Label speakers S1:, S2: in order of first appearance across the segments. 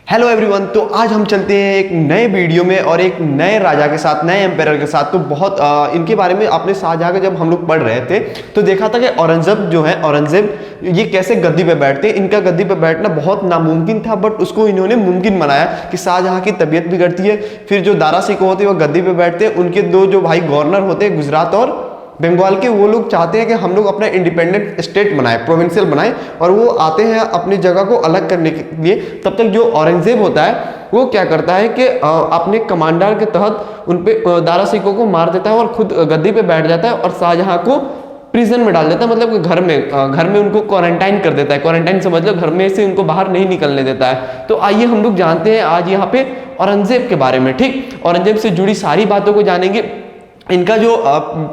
S1: Hello everyone. तो आज हम चलते हैं एक नए वीडियो में और एक नए राजा के साथ, नए एम्पायर के साथ। तो बहुत इनके बारे में आपने शाहजहां का जब हम लोग पढ़ रहे थे तो देखा था कि औरंगजेब जो है, औरंगजेब ये कैसे गद्दी पे बैठते हैं। इनका गद्दी पे बैठना बहुत नामुमकिन था, बट उसको इन्होंने मुमकिन बनाया कि शाहजहां की तबीयत बिगड़ती है, फिर जो दारा सिकोह होते हैं वो गद्दी पे बैठते हैं, उनके दो जो भाई गवर्नर होते हैं गुजरात और बंगाल के, वो लोग चाहते हैं कि हम लोग अपना इंडिपेंडेंट स्टेट बनाए, प्रोविंशियल बनाए, और वो आते हैं अपनी जगह को अलग करने के लिए। तब तक जो औरंगजेब होता है वो क्या करता है कि अपने कमांडर के तहत उन पे दारा सिकोह को मार देता है और खुद गद्दी पे बैठ जाता है और शाहजहां को प्रिजन में डाल देता है, मतलब घर में उनको क्वारंटाइन कर देता है। क्वारंटाइन समझ लो, घर में से उनको बाहर नहीं निकलने देता है। तो आइए हम लोग जानते हैं आज यहाँ पे औरंगजेब के बारे में। ठीक, औरंगजेब से जुड़ी सारी बातों को जानेंगे। इनका जो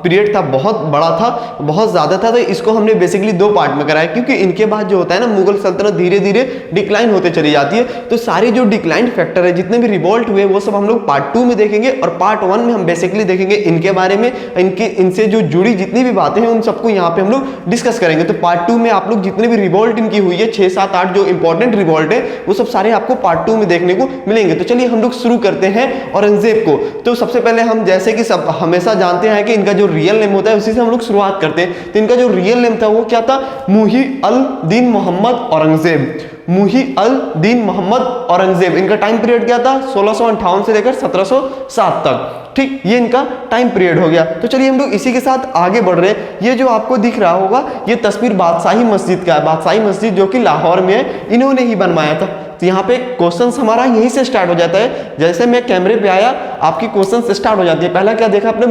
S1: पीरियड था बहुत बड़ा था, बहुत ज़्यादा था, तो इसको हमने बेसिकली दो पार्ट में कराया, क्योंकि इनके बाद जो होता है ना, मुगल सल्तनत धीरे धीरे डिक्लाइन होते चली जाती है। तो सारे जो डिक्लाइन फैक्टर है, जितने भी रिवोल्ट हुए, वो सब हम लोग पार्ट 2 में देखेंगे, और पार्ट 1 में हम बेसिकली देखेंगे इनके बारे में, इनसे जो जुड़ी जितनी भी बातें हैं उन सबको यहाँ पे हम लोग डिस्कस करेंगे। तो पार्ट 2 में आप लोग जितने भी रिवोल्ट इनकी हुई है, 6, 7, 8 जो इंपॉर्टेंट रिवोल्ट है, वो सब सारे आपको पार्ट 2 में देखने को मिलेंगे। तो चलिए हम लोग शुरू करते हैं औरंगजेब को। तो सबसे पहले हम, जैसे कि सब हमेशा जानते हैं कि इनका जो रियल नेम होता है उसी से हम लोग शुरुआत करते हैं। तो इनका जो रियल नेम था वो क्या था? मुही-अल-दीन मोहम्मद औरंगजेब। मुही-अल-दीन मोहम्मद औरंगजेब। इनका टाइम पीरियड क्या था? 1658 से लेकर 1707 तक। ठीक, ये इनका टाइम पीरियड हो गया। तो चलिए हम लोग इसी के साथ आगे बढ़ रहे हैं। ये जो आपको दिख रहा होगा ये तस्वीर बादशाही मस्जिद का है। बादशाही मस्जिद जो कि लाहौर में है, इन्होंने ही बनवाया था। तो यहाँ पे क्वेश्चंस हमारा यहीं से स्टार्ट हो जाता है। जैसे मैं कैमरे पे आया, आपकी क्वेश्चंस स्टार्ट हो जाती है। पहला क्या देखा आपने?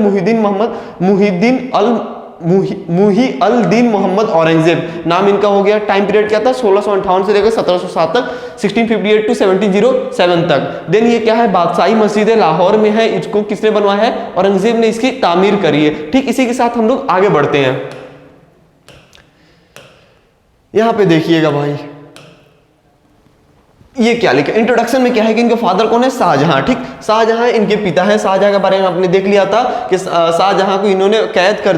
S1: मुही-अल-दीन मोहम्मद औरंगजेब नाम इनका हो गया। टाइम पीरियड क्या था? 1658 से लेकर 1707 तक, 1658 टू 1707 तक। देन ये क्या है? बादशाही मस्जिद है, लाहौर में है। इसको किसने बनवाया है? औरंगजेब ने इसकी तामीर करी है। ठीक, इसी के साथ हम लोग आगे बढ़ते हैं। यहां पे देखिएगा भाई, ये क्या लिखा इंट्रोडक्शन में, क्या है कि इनके फादर कौन है? शाहजहां। ठीक, शाहजहां इनके पिता हैं। शाहजहां के बारे में आपने देख लिया था कि शाहजहां को इन्होंने कैद कर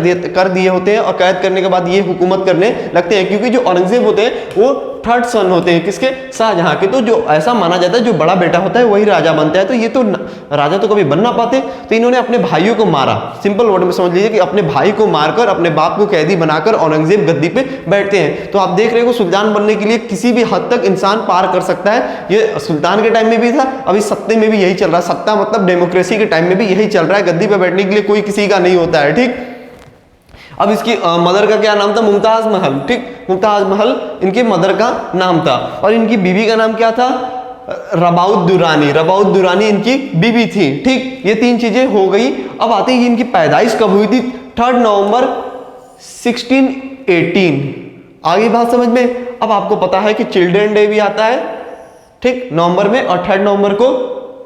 S1: दिए होते हैं, और कैद करने के बाद ये हुकूमत करने लगते हैं, क्योंकि जो औरंगजेब होते हैं वो थर्ड सन होते हैं। किसके? शाहजहां के। तो जो ऐसा माना जाता है जो बड़ा बेटा होता है वही राजा बनता है। तो ये तो राजा तो कभी बन ना पाते। तो इन्होंने अपने भाइयों को मारा। सिंपल वर्ड में समझ लीजिए कि अपने भाई को मारकर अपने बाप को कैदी बनाकर औरंगजेब गद्दी पे बैठते हैं। तो आप देख रहे हो, सुल्तान बनने के लिए किसी भी हद तक इंसान पार कर सकता है। ये सुल्तान के टाइम में भी था, अभी सत्ते में भी यही चल रहा है। सत्ता मतलब डेमोक्रेसी के टाइम में भी यही चल रहा है। गद्दी पे बैठने के लिए कोई किसी का नहीं होता है। ठीक, अब इसकी मदर का क्या नाम था? मुमताज महल। ठीक, मुमताज महल इनकी मदर का नाम था। और इनकी बीवी का नाम क्या था? रबाउत दुरानी। रबाउत दुरानी इनकी बीवी थी। ठीक, ये 3 चीजें हो गई। अब आती है इनकी पैदाइश कब हुई थी? 3 नवंबर 1618। आगे बात समझ में। अब आपको पता है कि चिल्ड्रन डे भी आता है, ठीक, नवंबर में, और 3 नवंबर को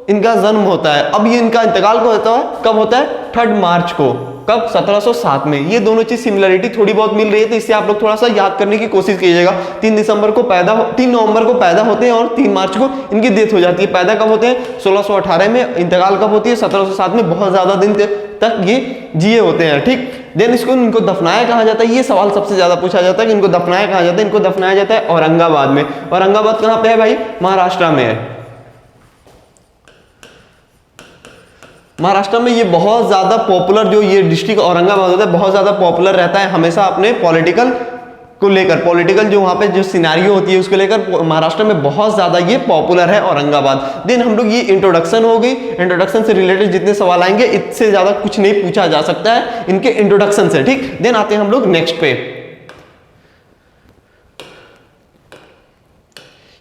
S1: इनका जन्म होता है। अब ये इनका इंतकाल कब होता है? 3 मार्च को। कब? 1707 में। ये दोनों चीज सिमिलरिटी थोड़ी बहुत मिल रही है, तो इससे आप लोग थोड़ा सा याद करने की कोशिश कीजिएगा। 3 नवंबर को पैदा होते हैं और 3 मार्च को इनकी डेथ हो जाती है। पैदा कब होते हैं? 1618 में। इंतकाल कब होती है? 1707 में। बहुत ज्यादा दिन तक ये जिए होते हैं। ठीक, देन इनको दफनाया कहाँ जाता है? ये सवाल सबसे ज्यादा पूछा जाता है कि इनको दफनाया कहाँ जाता है? इनको दफनाया जाता है औरंगाबाद में। औरंगाबाद कहाँ पे है भाई? महाराष्ट्र में है। महाराष्ट्र में ये बहुत ज्यादा पॉपुलर, जो ये डिस्ट्रिक्ट औरंगाबाद होता है, बहुत ज्यादा पॉपुलर रहता है हमेशा अपने पॉलिटिकल को लेकर। पॉलिटिकल जो वहां पे जो सिनेरियो होती है उसको लेकर महाराष्ट्र में बहुत ज्यादा ये पॉपुलर है औरंगाबाद। देन हम लोग, ये इंट्रोडक्शन हो गई। इंट्रोडक्शन से रिलेटेड जितने सवाल आएंगे, इससे ज्यादा कुछ नहीं पूछा जा सकता है इनके इंट्रोडक्शन से। ठीक, देन आते हैं हम लोग नेक्स्ट पे।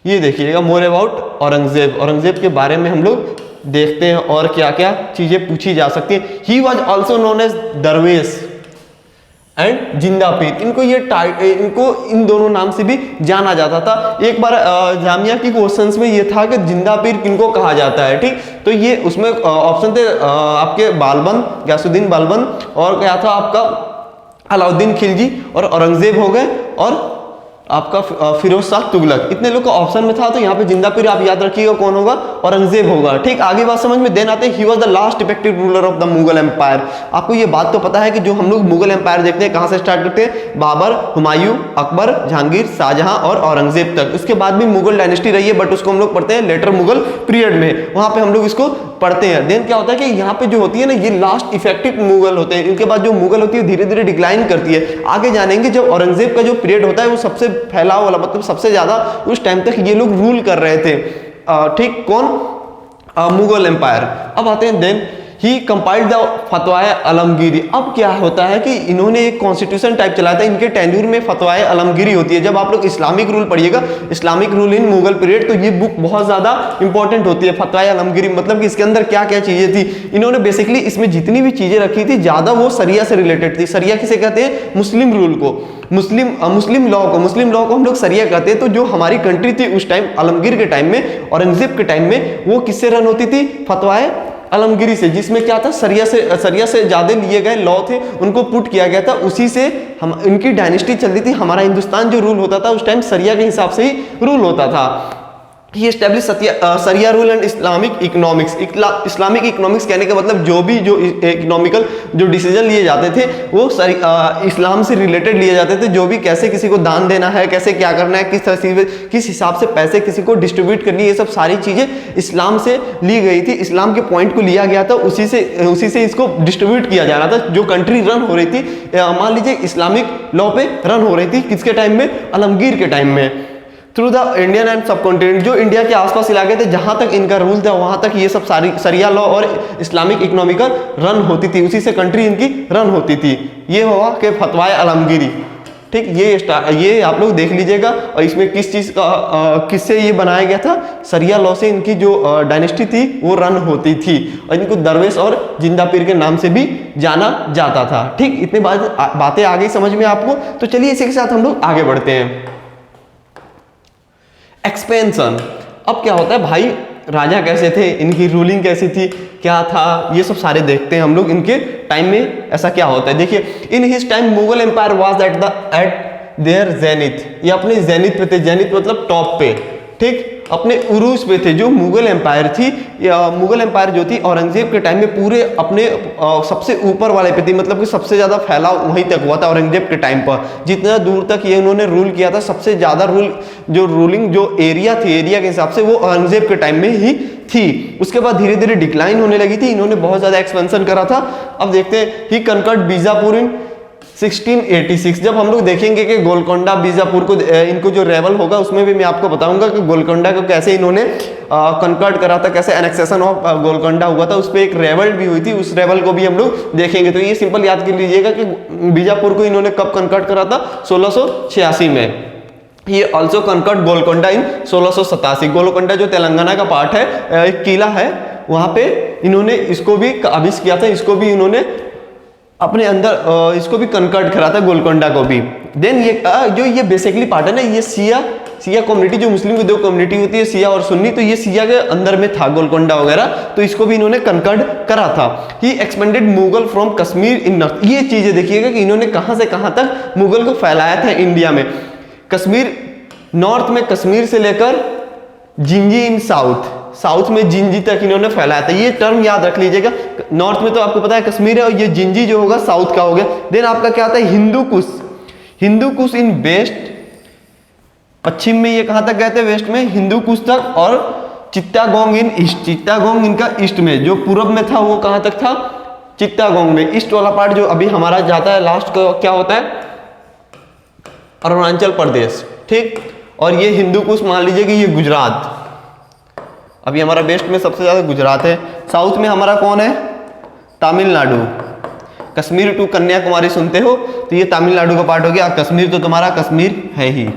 S1: ये देखिएगा, मोर अबाउट औरंगजेब। औरंगजेब के बारे में हम लोग देखते हैं और क्या क्या चीजें पूछी जा सकती हैं। He was also known as Darvesh and Zinda Pir. इनको इन दोनों नाम से भी जाना जाता था। एक बार जामिया की क्वेश्चंस में ये था कि जिंदा पीर किनको कहा जाता है। ठीक, तो ये उसमें ऑप्शन थे आपके बालबन, गयासुद्दीन बालबन, और क्या था आपका अलाउद्दीन खिलजी, और औरंगजेब हो गए, और आपका फिरोज शाह तुगलक। इतने लोग का ऑप्शन में था। तो यहाँ पे जिंदा पीर आप याद रखिएगा कौन होगा? औरंगजेब होगा। ठीक, आगे बात समझ में। देन आते हैं he was the last effective ruler of the Mughal empire. आपको ये बात तो पता है कि जो हम लोग मुगल एम्पायर देखते हैं कहां से स्टार्ट करते हैं, बाबर, हुमायूं, अकबर, जहांगीर, शाहजहां और औरंगजेब तक। उसके बाद भी मुगल डायनेस्टी रही है, बट उसको हम लोग पढ़ते हैं लेटर मुगल पीरियड में, वहां पे हम लोग इसको पढ़ते हैं। देन क्या होता है कि यहाँ पे जो होती है ना, ये लास्ट इफेक्टिव मुगल होते हैं। इनके बाद जो मुगल होती है धीरे धीरे डिक्लाइन करती है। आगे जानेंगे जब औरंगजेब का जो पीरियड होता है वो सबसे फैलाव वाला, मतलब सबसे ज्यादा उस टाइम तक ये लोग रूल कर रहे थे। ठीक, कौन? मुगल एम्पायर। अब आते हैं then he compiled the Fatawa-e Alamgiri. अब क्या होता है कि इन्होंने एक कॉन्स्टिट्यूशन टाइप चलाया था। इनके टेन्यूर में फतवाए आलमगीरी होती है। जब आप लोग इस्लामिक रूल पढ़िएगा, Islamic rule in Mughal period, तो ये बुक बहुत ज्यादा इंपॉर्टेंट होती है। फतवाए आलमगीरी मतलब कि इसके अंदर क्या क्या चीजें थी। इन्होंने बेसिकली इसमें जितनी भी चीजें रखी थी ज्यादा वो सरिया से रिलेटेड थी। सरिया किसे कहते हैं? मुस्लिम रूल को, मुस्लिम लॉ को हम लोग सरिया कहते हैं। तो जो हमारी कंट्री थी उस टाइम आलमगीर के टाइम में, औरंगजेब के टाइम में, वो किससे रन होती थी? फतवाए आलमगीरी से, जिसमें क्या था, सरिया से ज्यादा लिए गए लॉ थे उनको पुट किया गया था। उसी से हम इनकी डायनेस्टी चलती थी। हमारा हिंदुस्तान जो रूल होता था उस टाइम सरिया के हिसाब से ही रूल होता था। ही एस्टैब्लिश सरिया rule and Islamic economics. Islamic economics कहने का मतलब जो इकोनॉमिकल जो डिसीजन लिए जाते थे वो इस्लाम से रिलेटेड लिए जाते थे। जो भी कैसे किसी को दान देना है, कैसे क्या करना है, किस हिसाब से पैसे किसी को डिस्ट्रीब्यूट करनी है, ये सब सारी चीजें इस्लाम से ली गई थी। इस्लाम के पॉइंट को लिया गया था, उसी से इसको डिस्ट्रीब्यूट किया जा रहा था। जो कंट्री रन हो रही थी, मान लीजिए इस्लामिक लॉ पे रन हो रही थी, किसके टाइम में? आलमगीर के टाइम में। थ्रू द इंडियन एंड सब कॉन्टिनेंट, जो इंडिया के आसपास इलाके थे जहां तक इनका रूल था वहां तक ये सब सारी सरिया लॉ और इस्लामिक इकोनॉमिकल रन होती थी। उसी से कंट्री इनकी रन होती थी। ये हुआ कि फतवाए आलमगीरी। ठीक, ये आप लोग देख लीजिएगा। और इसमें किस चीज का किससे ये बनाया गया था? सरिया लॉ से इनकी जो डायनेस्टी थी वो रन होती थी। और इनको दरवेश और जिंदा पीर के नाम से भी जाना जाता था। ठीक, इतनी बातें आ गई समझ में आपको। तो चलिए इसी के साथ हम लोग आगे बढ़ते हैं। एक्सपेंशन। अब क्या होता है भाई, राजा कैसे थे, इनकी रूलिंग कैसी थी, क्या था, ये सब सारे देखते हैं हम लोग। इनके टाइम में ऐसा क्या होता है, देखिए। In his time Mughal empire was at their zenith. ये अपने जेनिथ पे थे। जेनिथ मतलब टॉप पे। ठीक, अपने उरूज पे थे। जो मुगल एम्पायर थी, मुगल एम्पायर जो थी औरंगजेब के टाइम में पूरे अपने सबसे ऊपर वाले पे थी। मतलब कि सबसे ज्यादा फैलाव वहीं तक हुआ था औरंगजेब के टाइम पर। जितना दूर तक ये उन्होंने रूल किया था, सबसे ज्यादा रूलिंग जो एरिया थी, एरिया के हिसाब से वो औरंगजेब के टाइम में ही थी। उसके बाद धीरे धीरे डिक्लाइन होने लगी थी। इन्होंने बहुत ज्यादा एक्सपेंशन करा था। अब देखते हैं, ही कनकर्ड बीजापुर इन 1686। जब हम लोग देखेंगे कि गोलकोंडा बीजापुर को इनको जो रेवल होगा उसमें भी मैं आपको बताऊंगा कि गोलकोंडा को कैसे इन्होंने कनकर्ड करा था, कैसे एनेक्सेशन ऑफ गोलकोंडा हुआ था। उस पर एक रेवल भी हुई थी, उस रेवल को भी हम लोग देखेंगे। तो ये सिंपल याद कर लीजिएगा कि बीजापुर को इन्होंने कब कनकर्ड करा था? 1686 में। ये ऑल्सो कनकर्ड गोलकोंडा इन 1687। गोलकोंडा जो तेलंगाना का पार्ट है, एक किला है, वहां पे इन्होंने इसको भी काबिज किया था। इसको भी इन्होंने अपने अंदर इसको भी कनकर्ड करा था, गोलकोंडा को भी। देन ये जो ये बेसिकली पार्ट है ना, ये सिया कम्युनिटी, जो मुस्लिम की दो कम्युनिटी होती है, सिया और सुन्नी, तो ये सिया के अंदर में था गोलकोंडा वगैरह। तो इसको भी इन्होंने कनकर्ड करा था। He expanded Mughal from Kashmir in north. ये चीजें देखिएगा कि इन्होंने कहां से कहां तक मुगल को फैलाया था इंडिया में। कश्मीर नॉर्थ में, कश्मीर से लेकर जिंजी इन साउथ में जिंजी तक इन्होंने फैलाया था। ये टर्म याद रख लीजिएगा। नॉर्थ में तो आपको पता है कश्मीर है, और ये जिंजी जो होगा साउथ का हो गया। देन आपका क्या आता है? हिंदू कुश इन वेस्ट। पश्चिम में ये कहां तक गए थे? वेस्ट में हिंदू कुश तक। और चित्तागोंग इन ईस्ट। चित्तागोंग इनका ईस्ट में, जो पूरब में था वो कहां तक था? चित्तागोंग में। ईस्ट वाला पार्ट जो अभी हमारा जाता है लास्ट का क्या होता है? अरुणाचल प्रदेश। ठीक, और ये हिंदू कुश मान लीजिए कि ये गुजरात। अभी हमारा वेस्ट में सबसे ज्यादा गुजरात है। साउथ में हमारा कौन है? तमिलनाडु। कश्मीर टू कन्याकुमारी सुनते हो, तो ये तमिलनाडु का पार्ट हो गया। कश्मीर तो तुम्हारा कश्मीर है ही।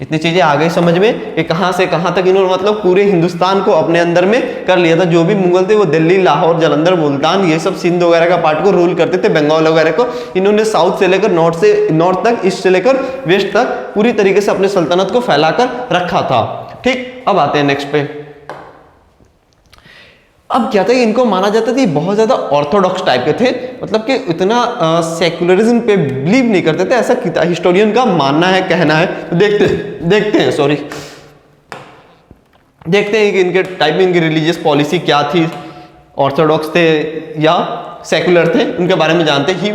S1: इतनी चीजें आ गई समझ में कि कहां से कहां तक इन्होंने मतलब पूरे हिंदुस्तान को अपने अंदर में कर लिया था। जो भी मुगल थे वो दिल्ली, लाहौर, जालंधर, मुल्तान, ये सब सिंध वगैरह का पार्ट को रूल करते थे, बंगाल वगैरह को। इन्होंने साउथ से लेकर नॉर्थ तक, ईस्ट से लेकर वेस्ट तक पूरी तरीके से अपने सल्तनत को फैलाकर रखा था। ठीक, अब आते हैं नेक्स्ट पे। अब क्या था, इनको माना जाता था बहुत ज्यादा ऑर्थोडॉक्स टाइप के थे। मतलब कि इतना सेकुलरिज्म पे बिलीव नहीं करते थे, ऐसा हिस्टोरियन का मानना है, कहना है। तो देखते हैं, सॉरी। देखते हैं कि इनके टाइप में इनकी रिलीजियस पॉलिसी क्या थी, ऑर्थोडॉक्स थे या सेकुलर थे, उनके बारे में जानते हैं। ही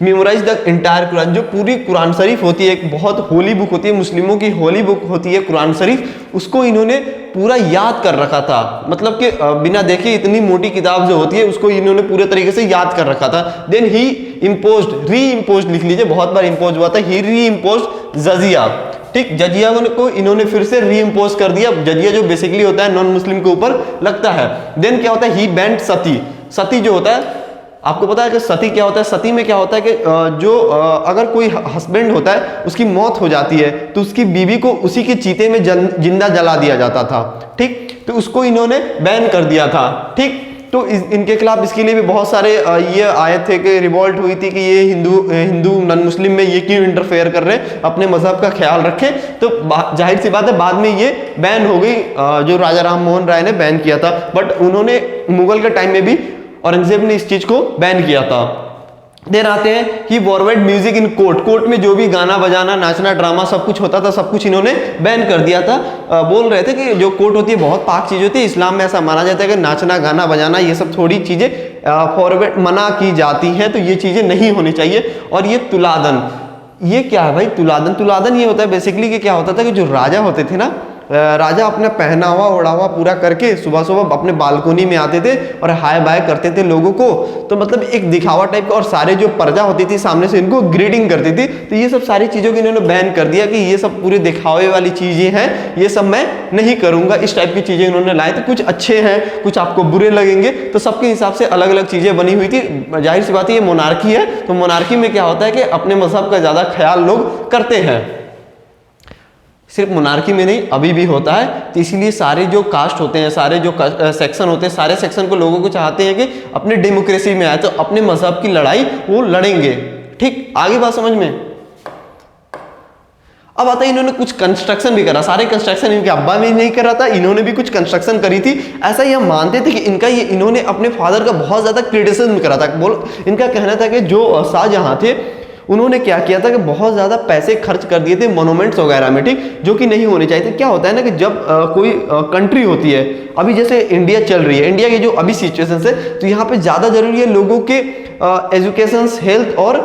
S1: मेमोराइज द इंटायर कुरान, जो पूरी कुरान शरीफ होती है, एक बहुत होली बुक होती है, मुस्लिमों की होली बुक होती है कुरान शरीफ, उसको इन्होंने पूरा याद कर रखा था। मतलब कि बिना देखे इतनी मोटी किताब जो होती है उसको इन्होंने पूरे तरीके से याद कर रखा था। देन ही इम्पोज्ड, री इम्पोज्ड लिख लीजिए, बहुत बार इम्पोज हुआ था, ही री इम्पोज्ड जजिया, ठीक, जजिया को इन्होंने फिर से री इम्पोज कर दिया, जजिया जो बेसिकली होता है नॉन मुस्लिम के ऊपर लगता है। देन क्या होता है, ही बैंड सती, सती जो होता है, आपको पता है कि सती क्या होता है, सती में क्या होता है कि जो अगर कोई हस्बैंड होता है उसकी मौत हो जाती है तो उसकी बीवी को उसी के चीते में जिंदा जला दिया जाता था, ठीक, तो उसको इन्होंने बैन कर दिया था, ठीक। तो इनके खिलाफ इसके लिए भी बहुत सारे ये आए थे कि रिवॉल्ट हुई थी कि ये हिंदू नॉन मुस्लिम में ये क्यों इंटरफेयर कर रहे हैं, अपने मजहब का ख्याल रखें। तो जाहिर सी बात है बाद में ये बैन हो गई, जो राजा राम मोहन राय ने बैन किया था, बट उन्होंने मुगल के टाइम में भी औरंगजेब ने इस चीज को बैन किया था। देन आते हैं कि forward music in court, court में जो भी गाना बजाना नाचना ड्रामा सब कुछ होता था, सब कुछ इन्होंने बैन कर दिया था। बोल रहे थे कि जो कोर्ट होती है बहुत पाक चीज होती है, इस्लाम में ऐसा माना जाता है कि नाचना गाना बजाना ये सब थोड़ी चीजें फॉरवर्ड मना की जाती हैं, तो ये चीजें नहीं होनी चाहिए। और ये तुलादन, ये क्या है भाई तुलादन, तुलादन ये होता है बेसिकली कि क्या होता था कि जो राजा होते थे ना, राजा अपना पहनावा ओढ़ावा पूरा करके सुबह सुबह अपने बालकोनी में आते थे और हाय बाय करते थे लोगों को, तो मतलब एक दिखावा टाइप का, और सारे जो प्रजा होती थी सामने से इनको ग्रीटिंग करती थी। तो ये सब सारी चीजों को इन्होंने बैन कर दिया कि ये सब पूरे दिखावे वाली चीजें हैं, ये सब मैं नहीं करूंगा, इस टाइप की चीजें इन्होंने लाए थे। कुछ अच्छे हैं, कुछ आपको बुरे लगेंगे, तो सबके हिसाब से अलग अलग चीजें बनी हुई थी। जाहिर सी बात है ये मोनार्की है, तो मोनार्की में क्या होता है कि अपने मजहब का ज्यादा ख्याल लोग करते हैं। सिर्फ मोनार्की में नहीं, अभी भी होता है। तो इसीलिए सारे जो कास्ट होते हैं, सारे जो सेक्शन होते हैं, सारे सेक्शन को लोगों को चाहते हैं कि अपने डेमोक्रेसी में आए, तो अपने मजहब की लड़ाई वो लड़ेंगे, ठीक। आगे बात समझ में। अब आता है इन्होंने कुछ कंस्ट्रक्शन भी करा, सारे कंस्ट्रक्शन इनके अब्बा भी नहीं करा था, इन्होंने भी कुछ कंस्ट्रक्शन करी थी। ऐसा ये मानते थे कि इनका ये इन्होंने अपने फादर का बहुत ज्यादा क्रिटिसिज्म करा था। इनका कहना था कि जो शाहजहां थे उन्होंने क्या किया था कि बहुत ज़्यादा पैसे खर्च कर दिए थे मोनूमेंट्स वगैरह में, ठीक, जो कि नहीं होने चाहिए थे। क्या होता है ना कि जब कोई कंट्री होती है, अभी जैसे इंडिया चल रही है, इंडिया की जो अभी सिचुएशन है, तो यहाँ पे ज़्यादा जरूरी है लोगों के एजुकेशन, हेल्थ और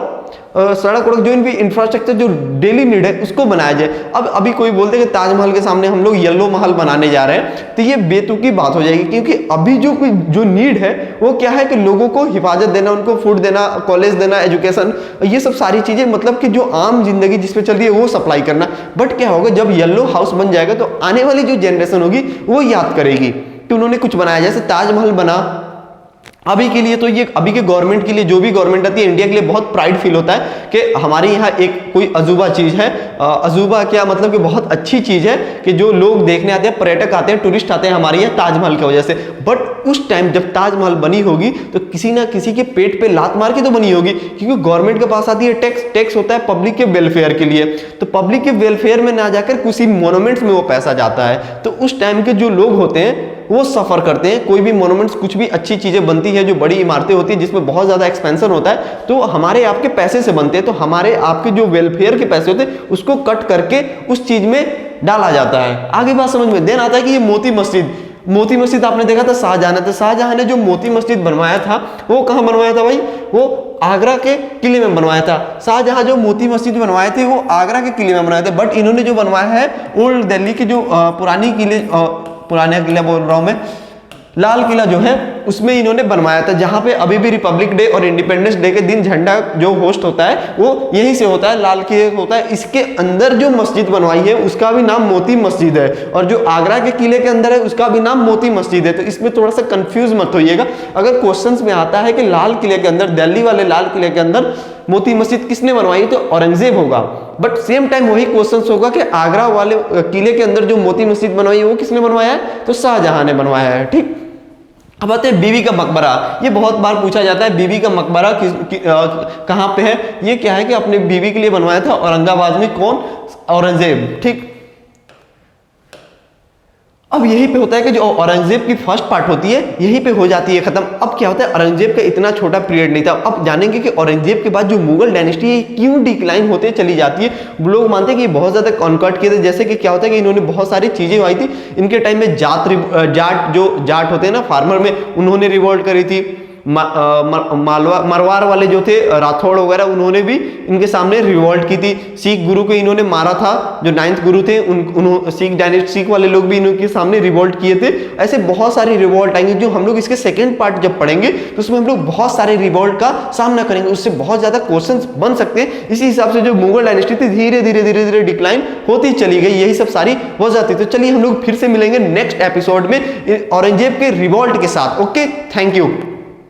S1: सड़क वड़क जो इनकी इंफ्रास्ट्रक्चर जो डेली नीड है उसको बनाया जाए। अब अभी कोई बोलते हैं कि ताजमहल के सामने हम लोग येलो महल बनाने जा रहे हैं, तो ये बेतुकी बात हो जाएगी, क्योंकि अभी जो नीड है वो क्या है कि लोगों को हिफाजत देना, उनको फूड देना, कॉलेज देना, एजुकेशन, ये सब सारी चीजें, मतलब कि जो आम जिंदगी जिसपे चल रही है वो सप्लाई करना। बट क्या होगा जब येलो हाउस बन जाएगा तो आने वाली जो जनरेशन होगी वो याद करेगी। तो उन्होंने कुछ बनाया, जैसे ताजमहल बना। अभी के लिए तो ये अभी के गवर्नमेंट के लिए, जो भी गवर्नमेंट आती है इंडिया के लिए बहुत प्राइड फील होता है कि हमारे यहाँ एक कोई अजूबा चीज है। अजूबा क्या मतलब कि बहुत अच्छी चीज है कि जो लोग देखने आते हैं, पर्यटक आते हैं, टूरिस्ट आते हैं हमारे यहाँ ताजमहल की वजह से। बट उस टाइम जब ताजमहल बनी होगी तो किसी ना किसी के पेट पे लात मार के तो बनी होगी, क्योंकि गवर्नमेंट के पास आती है टैक्स, टैक्स होता है पब्लिक के वेलफेयर के लिए, तो पब्लिक के वेलफेयर में ना जाकर किसी मोनूमेंट्स में वो पैसा जाता है। तो उस टाइम के जो लोग होते हैं वो सफर करते हैं। कोई भी मोनूमेंट्स, कुछ भी अच्छी चीजें बनती है, जो बड़ी इमारतें होती है जिसमें बहुत ज्यादा एक्सपेंशन होता है, तो हमारे आपके पैसे से बनते हैं, तो हमारे आपके जो वेलफेयर के पैसे होते हैं उसको कट करके उस चीज में डाला जाता है। आगे बात समझ में। देन आता है कि ये मोती मस्जिद, मोती मस्जिद आपने देखा था शाहजहां ने, तो शाहजहां ने जो मोती मस्जिद बनवाया था वो कहाँ बनवाया था भाई, वो आगरा के किले में बनवाया था। शाहजहां जो मोती मस्जिद बनवाए थे वो आगरा के किले में बनवाए थे, बट इन्होंने जो बनवाया है ओल्ड दिल्ली की जो पुरानी किले, पुराना किला बोल रहा हूं मैं, लाल किला जो है उसमें इन्होंने बनवाया था, जहां पे अभी भी रिपब्लिक डे और इंडिपेंडेंस डे के दिन झंडा जो होस्ट होता है वो यहीं से होता है, लाल किले होता है। इसके अंदर जो मस्जिद बनवाई है उसका भी नाम मोती मस्जिद है, और जो आगरा के किले के अंदर है उसका भी नाम मोती मस्जिद है। तो इसमें थोड़ा सा कंफ्यूज मत होइएगा। अगर क्वेश्चंस में आता है कि लाल किले के अंदर, दिल्ली वाले लाल किले के अंदर मोती मस्जिद किसने बनवाई, तो औरंगजेब होगा। बट सेम टाइम वही क्वेश्चंस होगा कि आगरा वाले किले के अंदर जो मोती मस्जिद बनवाई है वो किसने बनवाया है, तो शाहजहां ने बनवाया है, ठीक। अब आते हैं बीवी का मकबरा। ये बहुत बार पूछा जाता है बीवी का मकबरा कहाँ पे है। ये क्या है कि अपने बीवी के लिए बनवाया था औरंगाबाद में, कौन, औरंगजेब, ठीक। अब यहीं पे होता है कि जो औरंगजेब की फर्स्ट पार्ट होती है यहीं पे हो जाती है खत्म। अब क्या होता है, औरंगजेब का इतना छोटा पीरियड नहीं था। अब जानेंगे कि औरंगजेब के बाद जो मुगल डायनेस्टी है क्यों डिक्लाइन होते चली जाती है। लोग मानते हैं कि बहुत ज्यादा कॉन्कर्ट किए थे, जैसे कि क्या होता है कि इन्होंने बहुत सारी चीजें आई थी इनके टाइम में। जाट होते हैं ना फार्मर में, उन्होंने रिवोल्ट करी थी। मरवार वाले जो थे राठौड़ वगैरह, उन्होंने भी इनके सामने रिवोल्ट की थी। सिख गुरु को इन्होंने मारा था, जो 9th गुरु थे सिख वाले लोग भी इनके सामने रिवोल्ट किए थे। ऐसे बहुत सारी रिवोल्ट आएंगे जो हम लोग इसके सेकंड पार्ट जब पढ़ेंगे तो उसमें हम लोग बहुत सारे रिवोल्ट का सामना करेंगे, उससे बहुत ज्यादा क्वेश्चंस बन सकते हैं। इसी हिसाब से जो मुगल डायनेस्टी थी धीरे धीरे डिक्लाइन होती चली गई, यही सब सारी हो जाती। तो चलिए हम लोग फिर से मिलेंगे नेक्स्ट एपिसोड में औरंगजेब के रिवोल्ट के साथ। Okay, thank you.